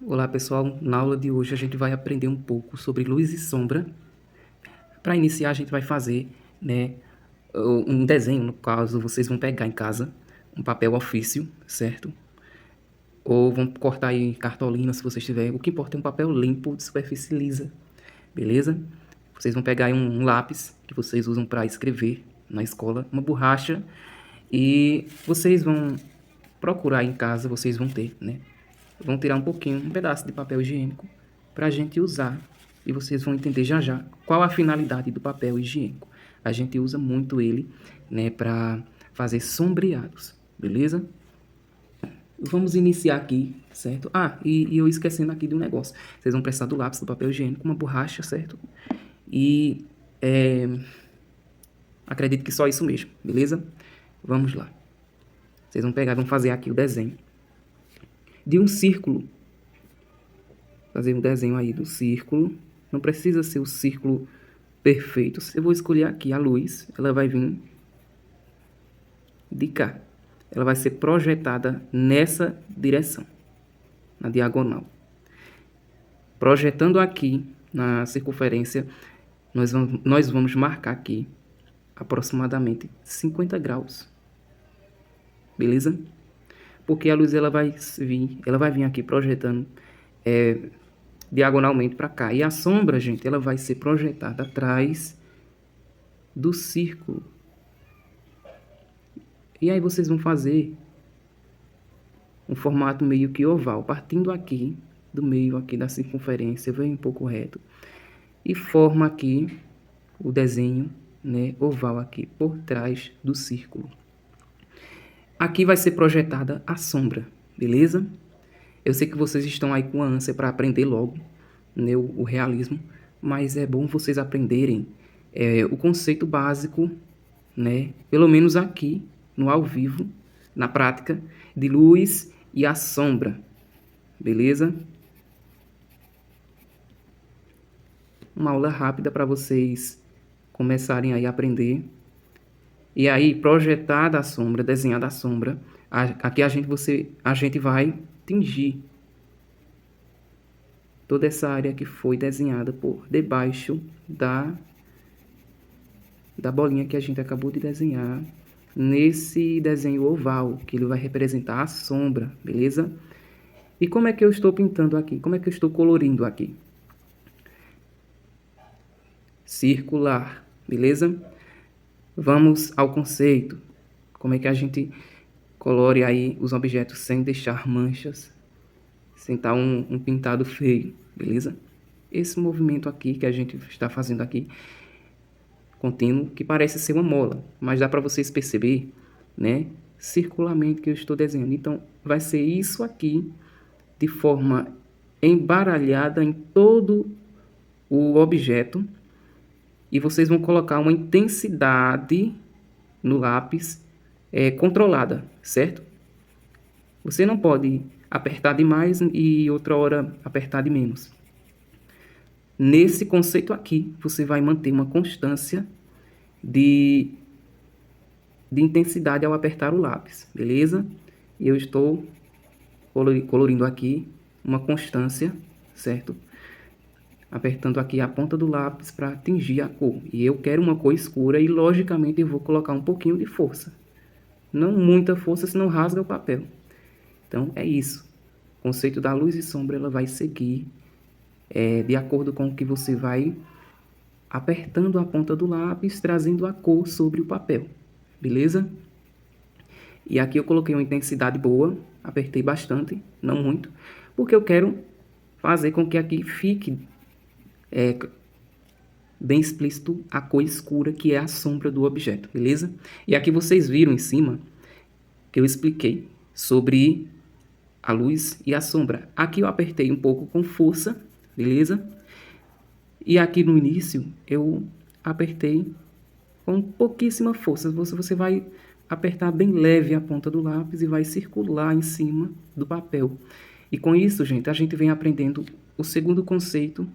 Olá pessoal, na aula de hoje a gente vai aprender um pouco sobre luz e sombra. Para iniciar a gente vai fazer um desenho, no caso vocês vão pegar em casa um papel ofício, certo? Ou vão cortar aí cartolina se vocês tiverem, o que importa é um papel limpo de superfície lisa, beleza? Vocês vão pegar aí um lápis que vocês usam para escrever na escola, uma borracha e vocês vão procurar em casa, vocês vão ter, né? Vão tirar um pedaço de papel higiênico para a gente usar. E vocês vão entender já já qual a finalidade do papel higiênico. A gente usa muito ele, né, para fazer sombreados, beleza? Vamos iniciar aqui, certo? E eu esquecendo aqui de um negócio. Vocês vão precisar do lápis, do papel higiênico, uma borracha, certo? E acredito que só isso mesmo, beleza? Vamos lá. Vocês vão pegar, vão fazer aqui o desenho de um círculo. Fazer um desenho aí do círculo. Não precisa ser o círculo perfeito. Eu vou escolher aqui a luz. Ela vai vir de cá. Ela vai ser projetada nessa direção, na diagonal. Projetando aqui na circunferência, nós vamos marcar aqui aproximadamente 50 graus. Beleza? Porque a luz ela vai vir aqui projetando diagonalmente para cá. E a sombra, gente, ela vai ser projetada atrás do círculo. E aí vocês vão fazer um formato meio que oval, partindo aqui do meio aqui da circunferência, vem um pouco reto e forma aqui o desenho, né, oval aqui por trás do círculo. Aqui vai ser projetada a sombra, beleza? Eu sei que vocês estão aí com ânsia para aprender logo, né, o realismo, mas é bom vocês aprenderem o conceito básico, né, pelo menos aqui no ao vivo, na prática, de luz e a sombra, beleza? Uma aula rápida para vocês começarem aí a aprender. E aí, projetada a sombra, desenhada a sombra, aqui a gente vai tingir toda essa área que foi desenhada por debaixo da bolinha que a gente acabou de desenhar nesse desenho oval, que ele vai representar a sombra, beleza? E como é que eu estou pintando aqui? Como é que eu estou colorindo aqui? Circular, beleza? Vamos ao conceito. Como é que a gente colore aí os objetos sem deixar manchas, sem estar um pintado feio, beleza? Esse movimento aqui que a gente está fazendo aqui, contínuo, que parece ser uma mola, mas dá para vocês perceber, né, circularmente que eu estou desenhando. Então, vai ser isso aqui, de forma embaralhada em todo o objeto, e vocês vão colocar uma intensidade no lápis controlada, certo? Você não pode apertar demais e outra hora apertar de menos. Nesse conceito aqui, você vai manter uma constância de intensidade ao apertar o lápis, beleza? Eu estou colorindo aqui uma constância, certo? Apertando aqui a ponta do lápis para atingir a cor. E eu quero uma cor escura e, logicamente, eu vou colocar um pouquinho de força. Não muita força, senão rasga o papel. Então, é isso. O conceito da luz e sombra ela vai seguir de acordo com o que você vai apertando a ponta do lápis, trazendo a cor sobre o papel. Beleza? E aqui eu coloquei uma intensidade boa, apertei bastante, não muito, porque eu quero fazer com que aqui fique bem explícito a cor escura, que é a sombra do objeto, beleza? E aqui vocês viram em cima que eu expliquei sobre a luz e a sombra. Aqui eu apertei um pouco com força, beleza? E aqui no início eu apertei com pouquíssima força. Você vai apertar bem leve a ponta do lápis e vai circular em cima do papel. E com isso, gente, a gente vem aprendendo o segundo conceito,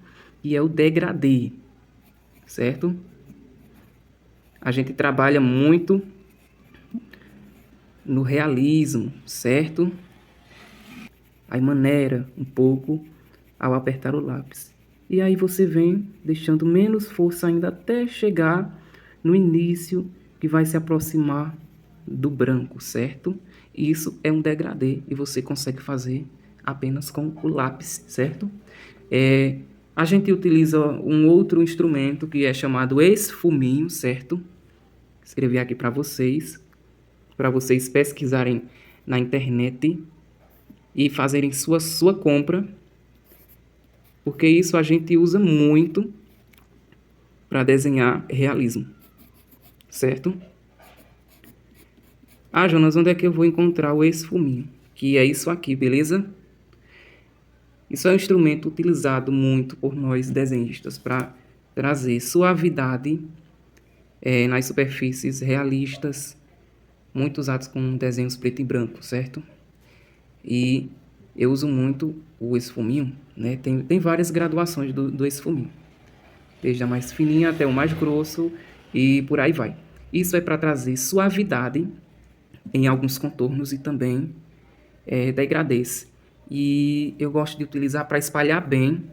que é o degradê, certo? A gente trabalha muito no realismo, certo? aí maneira um pouco ao apertar o lápis. E aí você vem deixando menos força ainda até chegar no início, que vai se aproximar do branco, certo? Isso é um degradê e você consegue fazer apenas com o lápis, certo? A gente utiliza um outro instrumento que é chamado esfuminho, certo? Escrevi aqui para vocês pesquisarem na internet e fazerem sua compra, porque isso a gente usa muito para desenhar realismo, certo? Ah, Jonas, onde é que eu vou encontrar o esfuminho? Que é isso aqui, beleza? Isso é um instrumento utilizado muito por nós desenhistas para trazer suavidade nas superfícies realistas, muito usados com desenhos preto e branco, certo? E eu uso muito o esfuminho, né? Tem várias graduações do esfuminho, desde a mais fininha até o mais grosso e por aí vai. Isso é para trazer suavidade em alguns contornos e também degradês. E eu gosto de utilizar para espalhar bem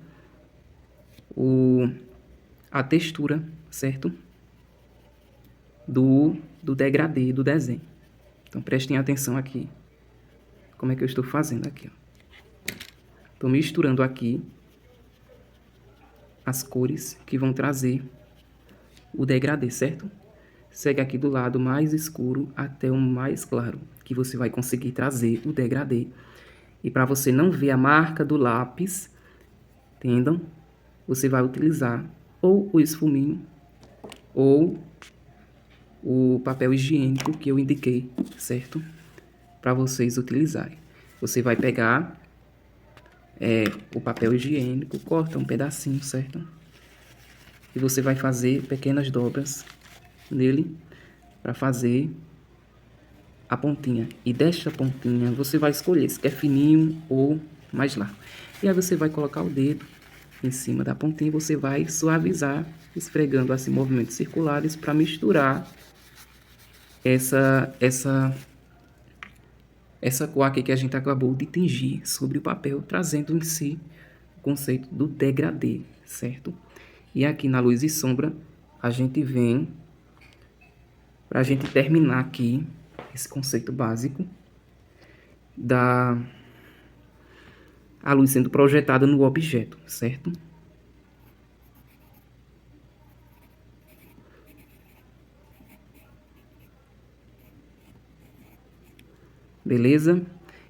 a textura, certo? Do degradê, do desenho. Então prestem atenção aqui. Como é que eu estou fazendo aqui? Estou misturando aqui as cores que vão trazer o degradê, certo? Segue aqui do lado mais escuro até o mais claro, que você vai conseguir trazer o degradê. E para você não ver a marca do lápis, entendam? Você vai utilizar ou o esfuminho ou o papel higiênico que eu indiquei, certo? Para vocês utilizarem. Você vai pegar o papel higiênico, corta um pedacinho, certo? E você vai fazer pequenas dobras nele para fazer a pontinha. E desta pontinha você vai escolher se quer fininho ou mais largo. E aí você vai colocar o dedo em cima da pontinha e você vai suavizar, esfregando assim movimentos circulares para misturar essa cor aqui que a gente acabou de tingir sobre o papel, trazendo em si o conceito do degradê, certo? E aqui na luz e sombra, a gente vem, para a gente terminar aqui esse conceito básico a luz sendo projetada no objeto, certo? Beleza?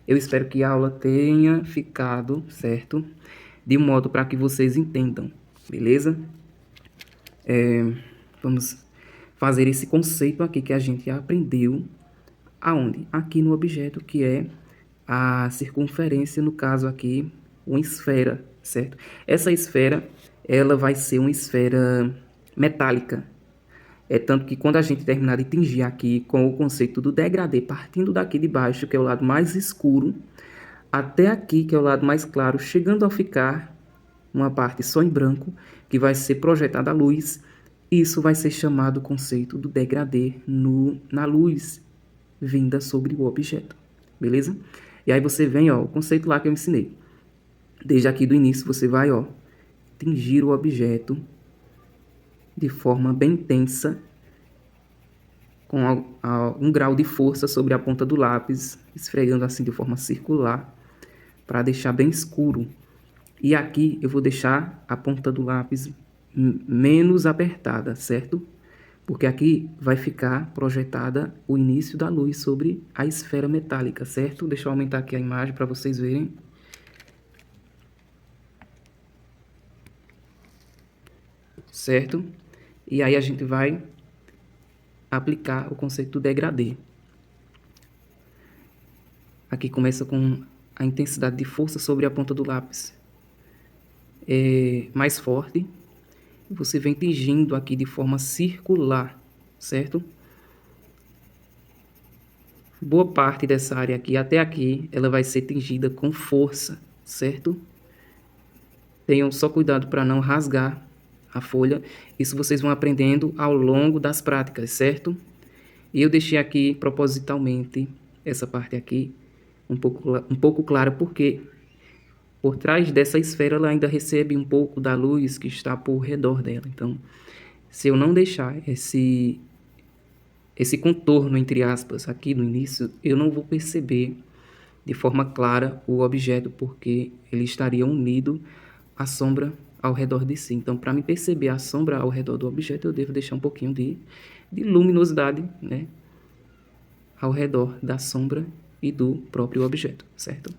Eu espero que a aula tenha ficado, certo? De um modo para que vocês entendam, beleza? Vamos fazer esse conceito aqui que a gente aprendeu aonde? Aqui no objeto, que é a circunferência, no caso aqui, uma esfera, certo? Essa esfera, ela vai ser uma esfera metálica. Tanto que quando a gente terminar de tingir aqui com o conceito do degradê, partindo daqui de baixo, que é o lado mais escuro, até aqui, que é o lado mais claro, chegando a ficar uma parte só em branco, que vai ser projetada a luz, isso vai ser chamado conceito do degradê na luz vinda sobre o objeto, beleza? E aí você vem, ó, o conceito lá que eu ensinei. Desde aqui do início você vai, ó, tingir o objeto de forma bem intensa, com um grau de força sobre a ponta do lápis, esfregando assim de forma circular, para deixar bem escuro. E aqui eu vou deixar a ponta do lápis menos apertada, certo? Porque aqui vai ficar projetada o início da luz sobre a esfera metálica, certo? Deixa eu aumentar aqui a imagem para vocês verem. Certo? E aí a gente vai aplicar o conceito do degradê. Aqui começa com a intensidade de força sobre a ponta do lápis mais forte. Você vem tingindo aqui de forma circular, certo? Boa parte dessa área aqui, até aqui, ela vai ser tingida com força, certo? Tenham só cuidado para não rasgar a folha. Isso vocês vão aprendendo ao longo das práticas, certo? E eu deixei aqui propositalmente essa parte aqui um pouco clara, porque por trás dessa esfera ela ainda recebe um pouco da luz que está por redor dela. Então, se eu não deixar esse contorno, entre aspas, aqui no início, eu não vou perceber de forma clara o objeto, porque ele estaria unido à sombra ao redor de si. Então, para me perceber a sombra ao redor do objeto, eu devo deixar um pouquinho de luminosidade, né, ao redor da sombra e do próprio objeto, certo?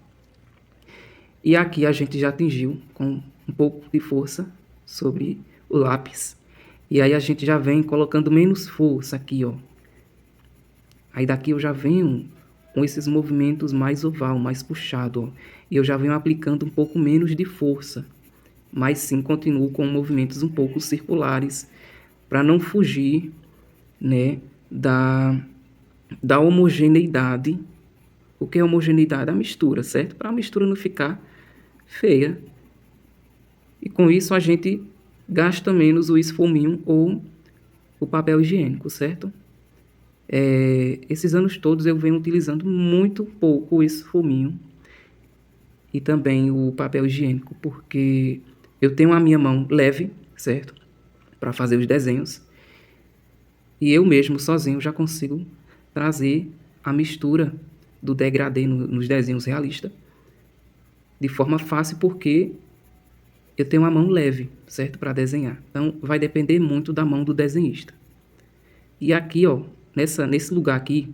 E aqui a gente já atingiu com um pouco de força sobre o lápis. E aí a gente já vem colocando menos força aqui, ó. Aí daqui eu já venho com esses movimentos mais oval, mais puxado, ó. E eu já venho aplicando um pouco menos de força. Mas sim continuo com movimentos um pouco circulares, para não fugir, né, da homogeneidade. O que é homogeneidade? A mistura, certo? Para a mistura não ficar feia. E com isso a gente gasta menos o esfuminho ou o papel higiênico, certo? Esses anos todos eu venho utilizando muito pouco o esfuminho e também o papel higiênico, porque eu tenho a minha mão leve, certo? Para fazer os desenhos. E eu mesmo, sozinho, já consigo trazer a mistura do degradê nos desenhos realistas de forma fácil, porque eu tenho uma mão leve, certo? Para desenhar. Então, vai depender muito da mão do desenhista. E aqui, ó, nesse lugar aqui,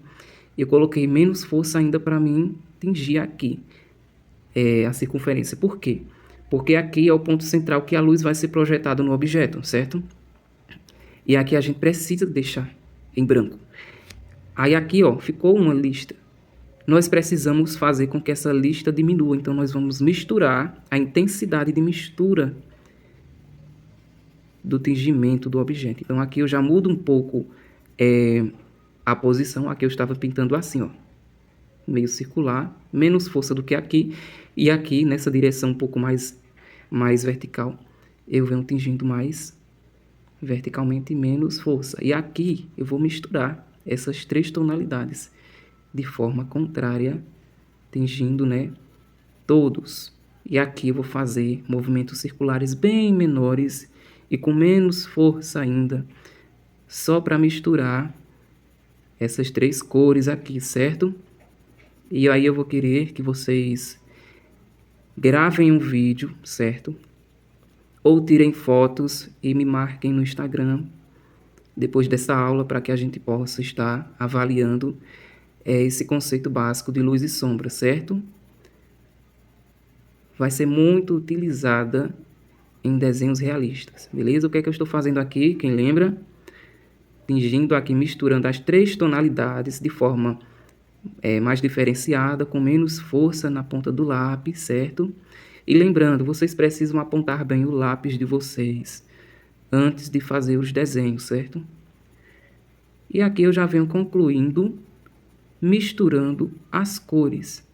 eu coloquei menos força ainda para mim tingir aqui a circunferência. Por quê? Porque aqui é o ponto central que a luz vai ser projetada no objeto, certo? E aqui a gente precisa deixar em branco. Aí aqui, ó, ficou uma lista. Nós precisamos fazer com que essa lista diminua. Então, nós vamos misturar a intensidade de mistura do tingimento do objeto. Então, aqui eu já mudo um pouco a posição. Aqui eu estava pintando assim, ó, meio circular, menos força do que aqui. E aqui, nessa direção um pouco mais vertical, eu venho tingindo mais verticalmente, menos força. E aqui eu vou misturar essas três tonalidades de forma contrária, tingindo, né, todos. E aqui eu vou fazer movimentos circulares bem menores e com menos força ainda, só para misturar essas três cores aqui, certo? E aí eu vou querer que vocês gravem um vídeo, certo? Ou tirem fotos e me marquem no Instagram depois dessa aula, para que a gente possa estar avaliando esse conceito básico de luz e sombra, certo? Vai ser muito utilizada em desenhos realistas, beleza? O que é que eu estou fazendo aqui? Quem lembra? Tingindo aqui, misturando as três tonalidades de forma mais diferenciada, com menos força na ponta do lápis, certo? E lembrando, vocês precisam apontar bem o lápis de vocês antes de fazer os desenhos, certo? E aqui eu já venho concluindo, misturando as cores.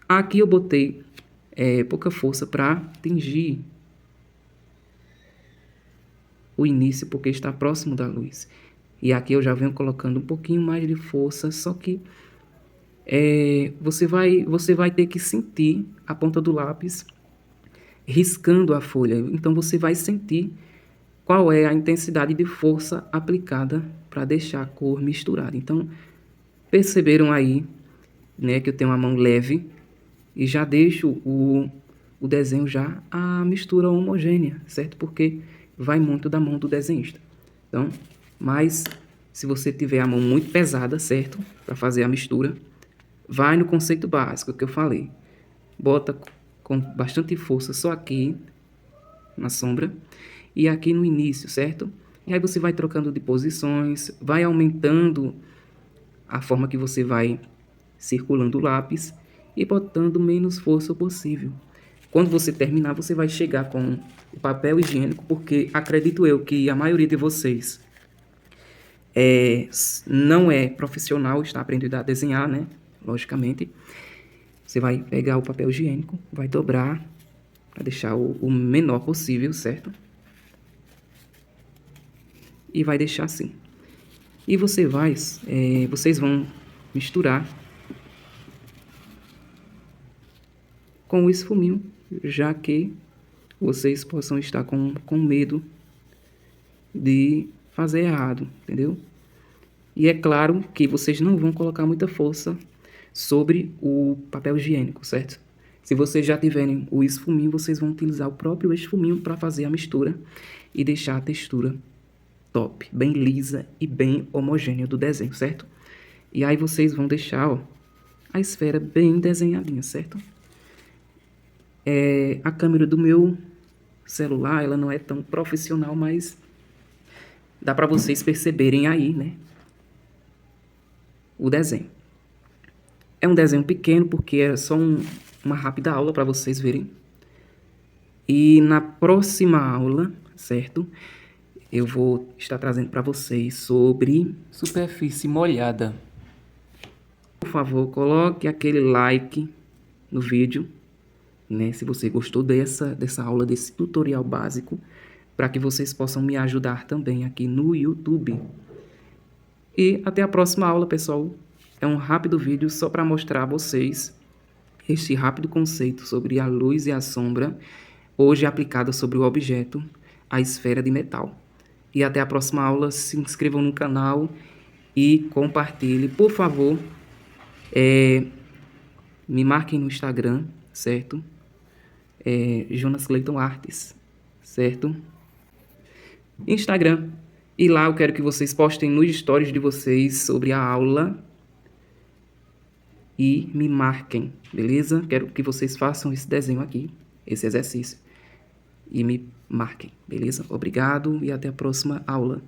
Aqui eu botei pouca força para tingir o início, porque está próximo da luz. E aqui eu já venho colocando um pouquinho mais de força, só que você vai ter que sentir a ponta do lápis riscando a folha. Então você vai sentir qual é a intensidade de força aplicada para deixar a cor misturada. Então, perceberam aí, né, que eu tenho uma mão leve e já deixo o desenho já a mistura homogênea, certo? Porque vai muito da mão do desenhista. Então, mas se você tiver a mão muito pesada, certo? Para fazer a mistura, vai no conceito básico que eu falei. Bota com bastante força só aqui na sombra e aqui no início, certo? E aí você vai trocando de posições, vai aumentando a forma que você vai circulando o lápis e botando menos força possível. Quando você terminar, você vai chegar com o papel higiênico, porque acredito eu que a maioria de vocês não é profissional, está aprendendo a desenhar, né? Logicamente. Você vai pegar o papel higiênico, vai dobrar para deixar o menor possível, certo? E vai deixar assim. E vocês vão misturar com o esfuminho já que vocês possam estar com medo de fazer errado, entendeu? E é claro que vocês não vão colocar muita força sobre o papel higiênico, certo? Se vocês já tiverem o esfuminho, vocês vão utilizar o próprio esfuminho para fazer a mistura e deixar a textura top, bem lisa e bem homogênea do desenho, certo? E aí vocês vão deixar, ó, a esfera bem desenhadinha, certo? A câmera do meu celular, ela não é tão profissional, mas dá para vocês perceberem aí, né, o desenho. É um desenho pequeno porque é só uma rápida aula para vocês verem. E na próxima aula, certo? Eu vou estar trazendo para vocês sobre superfície molhada. Por favor, coloque aquele like no vídeo, né? Se você gostou dessa aula, desse tutorial básico, para que vocês possam me ajudar também aqui no YouTube. E até a próxima aula, pessoal. É um rápido vídeo só para mostrar a vocês este rápido conceito sobre a luz e a sombra, hoje aplicada sobre o objeto, a esfera de metal. E até a próxima aula. Se inscrevam no canal e compartilhe. Por favor, me marquem no Instagram, certo? Jonas Clayton Artes, certo? Instagram. E lá eu quero que vocês postem nos stories de vocês sobre a aula e me marquem, beleza? Quero que vocês façam esse desenho aqui, esse exercício, e me marquem, beleza? Obrigado e até a próxima aula.